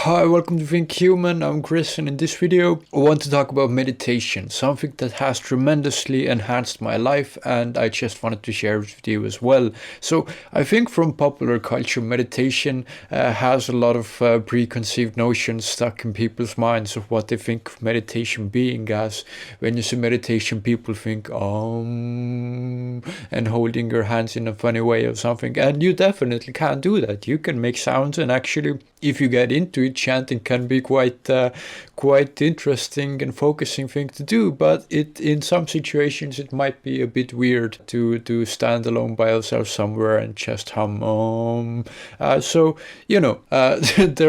Hi, welcome to Think Human. I'm Chris, and in this video, I want to talk about meditation, something that has tremendously enhanced my life, and I just wanted to share it with you as well. So, I think from popular culture, meditation has a lot of preconceived notions stuck in people's minds of what they think of meditation being as. When you say meditation, people think, and holding your hands in a funny way or something, and you definitely can do that. You can make sounds, and actually, if you get into it, chanting can be quite interesting and focusing thing to do. But it in some situations it might be a bit weird to stand alone by yourself somewhere and just hum there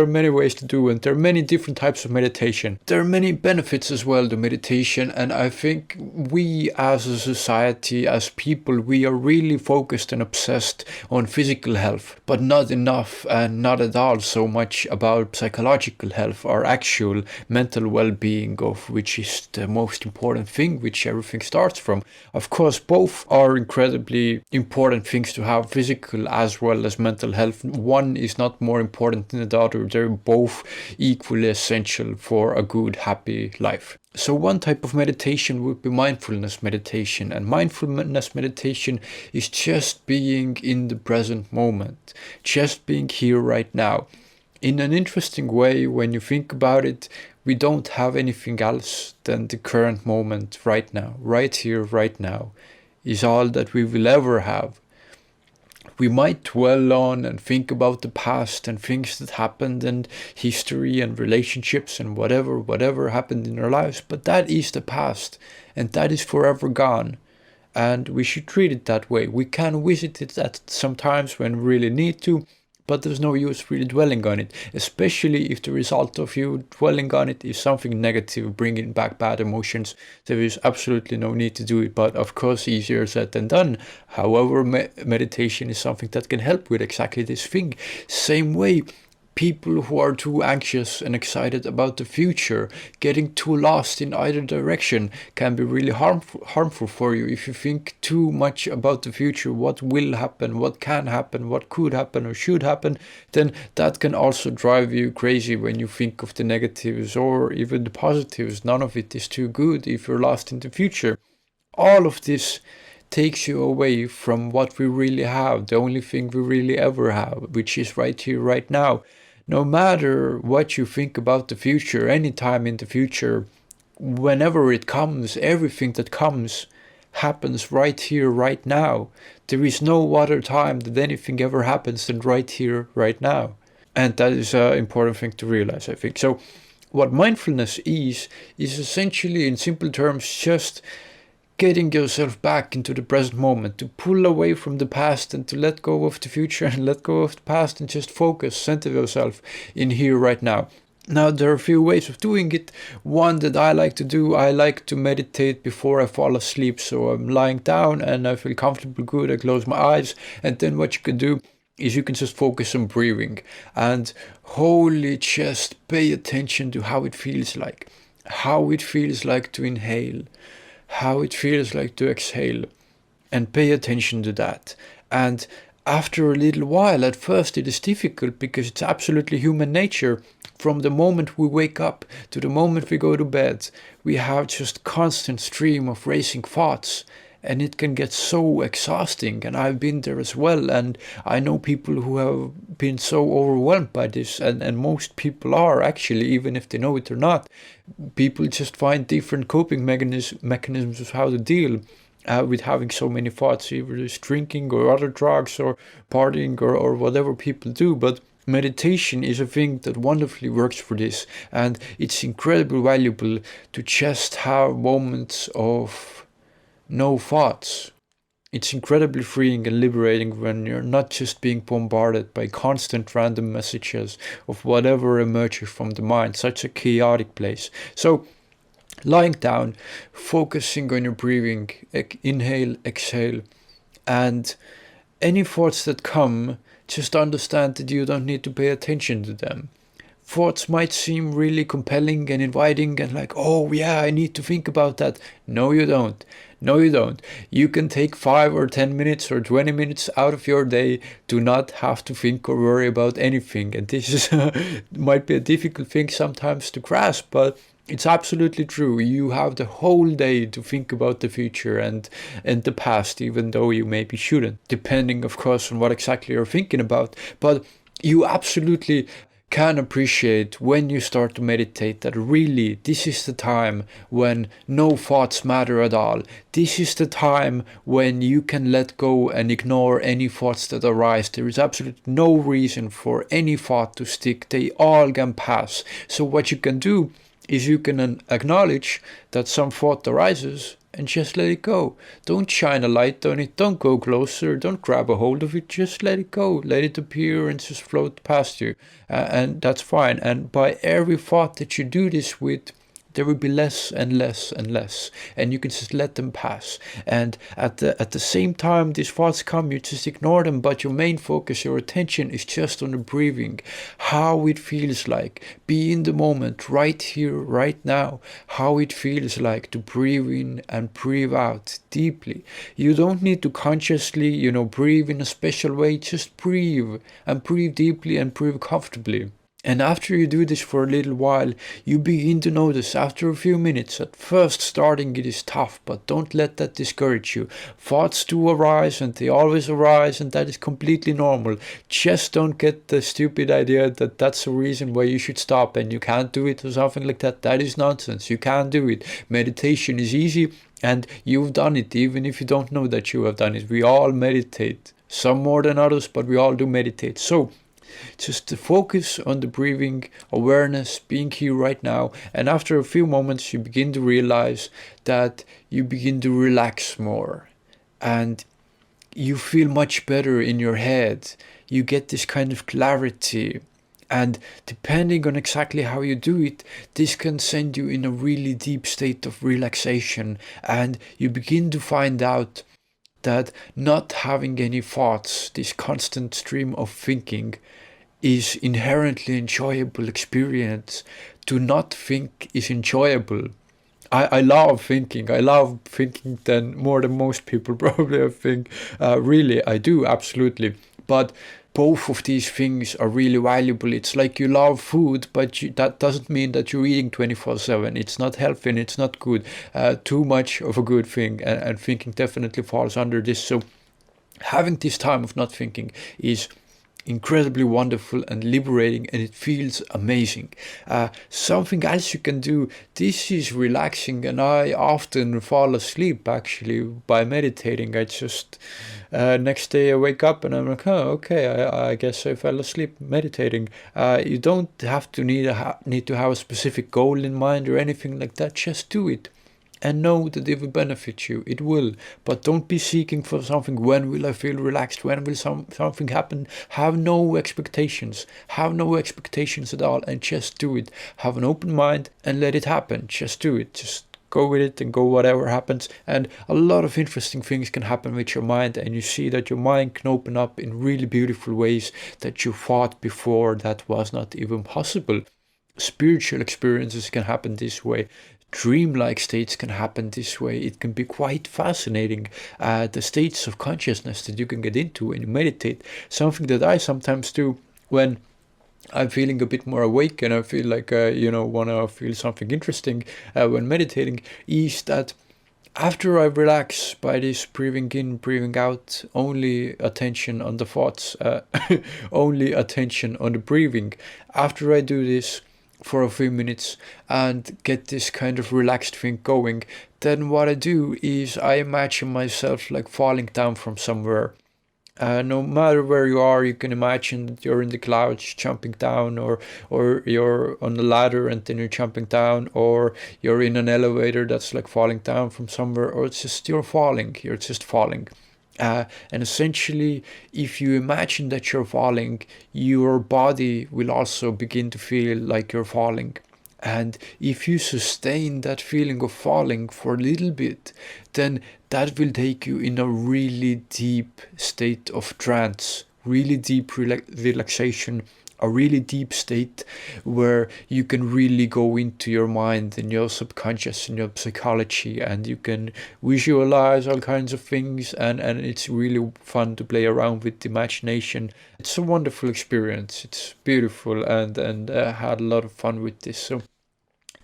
are many ways to do, and there are many different types of meditation. There are many benefits as well to meditation, and I think we as a society, as people, we are really focused and obsessed on physical health, but not enough and not at all so much about psychological health or actual mental well-being, of which is the most important thing, which everything starts from. Of course, both are incredibly important things to have, physical as well as mental health. One is not more important than the other. They're both equally essential for a good, happy life. So one type of meditation would be mindfulness meditation, and mindfulness meditation is just being in the present moment, just being here right now. In an interesting way, when you think about it, we don't have anything else than the current moment right now. Right here, right now is all that we will ever have. We might dwell on and think about the past and things that happened and history and relationships and whatever happened in our lives, but that is the past and that is forever gone. And we should treat it that way. We can visit it at sometimes when we really need to, but there's no use really dwelling on it, especially if the result of you dwelling on it is something negative, bringing back bad emotions. There is absolutely no need to do it, but of course easier said than done. However, meditation is something that can help with exactly this thing. Same way, people who are too anxious and excited about the future, getting too lost in either direction, can be really harmful for you. If you think too much about the future, what will happen, what can happen, what could happen or should happen, then that can also drive you crazy when you think of the negatives or even the positives. None of it is too good if you're lost in the future. All of this takes you away from what we really have, the only thing we really ever have, which is right here, right now. No matter what you think about the future, anytime in the future, whenever it comes, everything that comes happens right here, right now. There is no other time that anything ever happens than right here, right now. And that is an important thing to realize, I think. So what mindfulness is essentially, in simple terms, just getting yourself back into the present moment, to pull away from the past and to let go of the future and let go of the past and just focus, center yourself in here right now. Now, there are a few ways of doing it. One that I like to do, I like to meditate before I fall asleep. So I'm lying down and I feel comfortable, good, I close my eyes, and then what you can do is you can just focus on breathing and wholly just pay attention to how it feels like to inhale, how it feels like to exhale, and pay attention to that. And after a little while, at first it is difficult because it's absolutely human nature. From the moment we wake up to the moment we go to bed, we have just constant stream of racing thoughts, and it can get so exhausting. And I've been there as well, and I know people who have been so overwhelmed by this, and most people are actually, even if they know it or not. People just find different coping mechanisms of how to deal with having so many thoughts, either it's drinking or other drugs or partying or whatever people do. But meditation is a thing that wonderfully works for this, and it's incredibly valuable to just have moments of no thoughts. It's incredibly freeing and liberating when you're not just being bombarded by constant random messages of whatever emerges from the mind, such a chaotic place. So, lying down, focusing on your breathing, inhale, exhale, and any thoughts that come, just understand that you don't need to pay attention to them. Thoughts might seem really compelling and inviting and like, oh yeah, I need to think about that. No, you don't. No, you don't. You can take 5 or 10 minutes or 20 minutes out of your day to not have to think or worry about anything. And this is might be a difficult thing sometimes to grasp, but it's absolutely true. You have the whole day to think about the future and the past, even though you maybe shouldn't, depending, of course, on what exactly you're thinking about. But you absolutely can appreciate when you start to meditate that really this is the time when no thoughts matter at all. This is the time when you can let go and ignore any thoughts that arise. There is absolutely no reason for any thought to stick. They all can pass. So what you can do is you can acknowledge that some thought arises and just let it go. Don't shine a light on it. Don't go closer. Don't grab a hold of it. Just let it go. Let it appear and just float past you. And that's fine. And by every thought that you do this with, there will be less and less and less, and you can just let them pass. And at the same time these thoughts come, you just ignore them, but your main focus, your attention is just on the breathing, how it feels like. Be in the moment, right here, right now, how it feels like to breathe in and breathe out deeply. You don't need to consciously, breathe in a special way. Just breathe, and breathe deeply and breathe comfortably. And after you do this for a little while, you begin to notice after a few minutes. At first starting it is tough, but don't let that discourage you. Thoughts do arise, and they always arise, and that is completely normal. Just don't get the stupid idea that that's a reason why you should stop and you can't do it or something like that. That is nonsense. You can do it. Meditation is easy, and you've done it even if you don't know that you have done it. We all meditate, some more than others, but we all do meditate. So just to focus on the breathing, awareness, being here right now, and after a few moments you begin to realize that you begin to relax more, and you feel much better in your head. You get this kind of clarity, and depending on exactly how you do it, this can send you in a really deep state of relaxation, and you begin to find out that not having any thoughts, this constant stream of thinking, is inherently enjoyable experience. To not think is enjoyable. I love thinking. I love thinking more than most people probably, I think. Really, I do, absolutely. But both of these things are really valuable. It's like you love food, but that doesn't mean that you're eating 24/7. It's not healthy and it's not good. Too much of a good thing, and thinking definitely falls under this. So having this time of not thinking is incredibly wonderful and liberating, and it feels amazing. Something else you can do, this is relaxing, and I often fall asleep actually by meditating. I just next day I wake up and I'm like, oh, okay, I guess I fell asleep meditating. You don't have to need to have a specific goal in mind or anything like that. Just do it and know that it will benefit you. It will. But don't be seeking for something. When will I feel relaxed? When will something happen? Have no expectations. Have no expectations at all, and just do it. Have an open mind and let it happen. Just do it. Just go with it and go whatever happens. And a lot of interesting things can happen with your mind, and you see that your mind can open up in really beautiful ways that you thought before that was not even possible. Spiritual experiences can happen this way. Dreamlike states can happen this way. It can be quite fascinating, the states of consciousness that you can get into when you meditate. Something that I sometimes do when I'm feeling a bit more awake and I feel like want to feel something interesting when meditating, is that after I relax by this breathing in, breathing out, only attention on the thoughts, only attention on the breathing. After I do this for a few minutes and get this kind of relaxed thing going, then what I do is I imagine myself like falling down from somewhere. No matter where you are, you can imagine that you're in the clouds jumping down, or you're on a ladder and then you're jumping down, or you're in an elevator that's like falling down from somewhere, or it's just you're just falling. And essentially, if you imagine that you're falling, your body will also begin to feel like you're falling. And if you sustain that feeling of falling for a little bit, then that will take you in a really deep state of trance, really deep relaxation, a really deep state where you can really go into your mind and your subconscious and your psychology, and you can visualize all kinds of things, and it's really fun to play around with the imagination. It's a wonderful experience. It's beautiful, and I had a lot of fun with this. So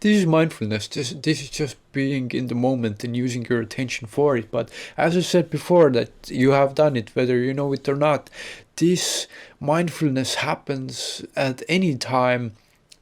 this is mindfulness. This is just being in the moment and using your attention for it. But as I said before, that you have done it, whether you know it or not, this mindfulness happens at any time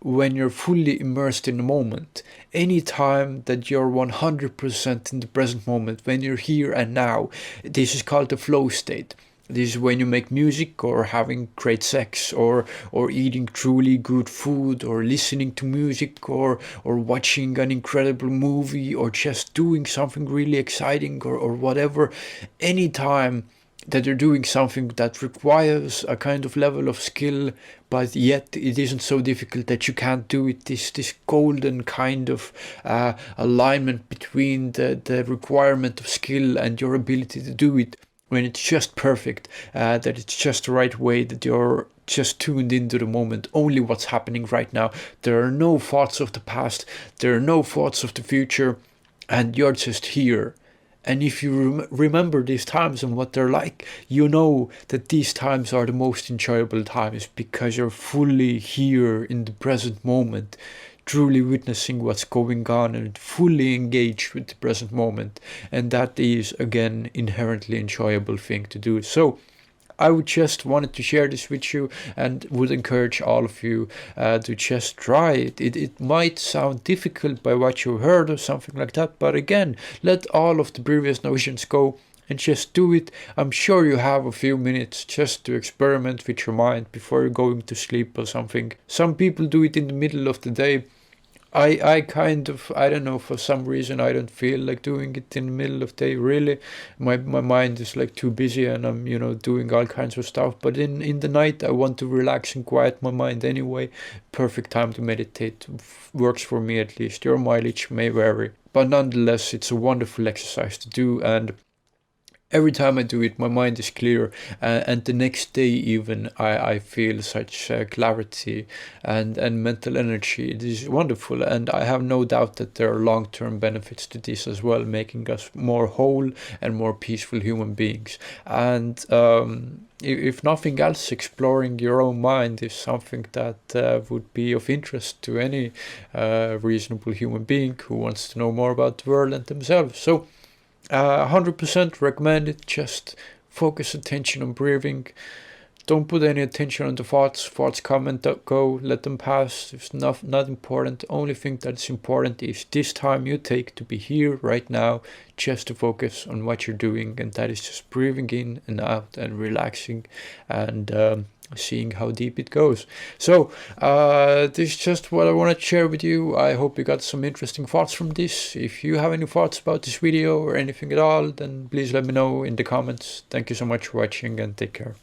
when you're fully immersed in the moment. Any time that you're 100% in the present moment, when you're here and now. This is called the flow state. This is when you make music, or having great sex, or eating truly good food, or listening to music, or watching an incredible movie, or just doing something really exciting, or whatever. Anytime that you're doing something that requires a kind of level of skill, but yet it isn't so difficult that you can't do it. This golden kind of alignment between the requirement of skill and your ability to do it, when it's just perfect, that it's just the right way, that you're just tuned into the moment, only what's happening right now. There are no thoughts of the past, there are no thoughts of the future, and you're just here. And if you remember these times and what they're like, you know that these times are the most enjoyable times, because you're fully here in the present moment, truly witnessing what's going on and fully engaged with the present moment. And that is, again, inherently enjoyable thing to do. So I would just wanted to share this with you, and would encourage all of you to just try it. It might sound difficult by what you heard or something like that, but again, let all of the previous notions go and just do it. I'm sure you have a few minutes just to experiment with your mind before you're going to sleep or something. Some people do it in the middle of the day. I kind of, I don't know, for some reason I don't feel like doing it in the middle of the day, really. My mind is like too busy, and I'm, doing all kinds of stuff. But in the night I want to relax and quiet my mind anyway. Perfect time to meditate. Works for me, at least. Your mileage may vary. But nonetheless, it's a wonderful exercise to do, and every time I do it, my mind is clear, and the next day even I feel such clarity and mental energy. It is wonderful, and I have no doubt that there are long-term benefits to this as well, making us more whole and more peaceful human beings. And if nothing else, exploring your own mind is something that would be of interest to any reasonable human being who wants to know more about the world and themselves. So 100% recommend it. Just focus attention on breathing. Don't put any attention on the thoughts. Thoughts come and go. Let them pass. It's not important. The only thing that's important is this time you take to be here right now, just to focus on what you're doing, and that is just breathing in and out and relaxing, and seeing how deep it goes. So this is just what I want to share with you. I hope you got some interesting thoughts from this. If you have any thoughts about this video or anything at all, then please let me know in the comments. Thank you so much for watching, and take care.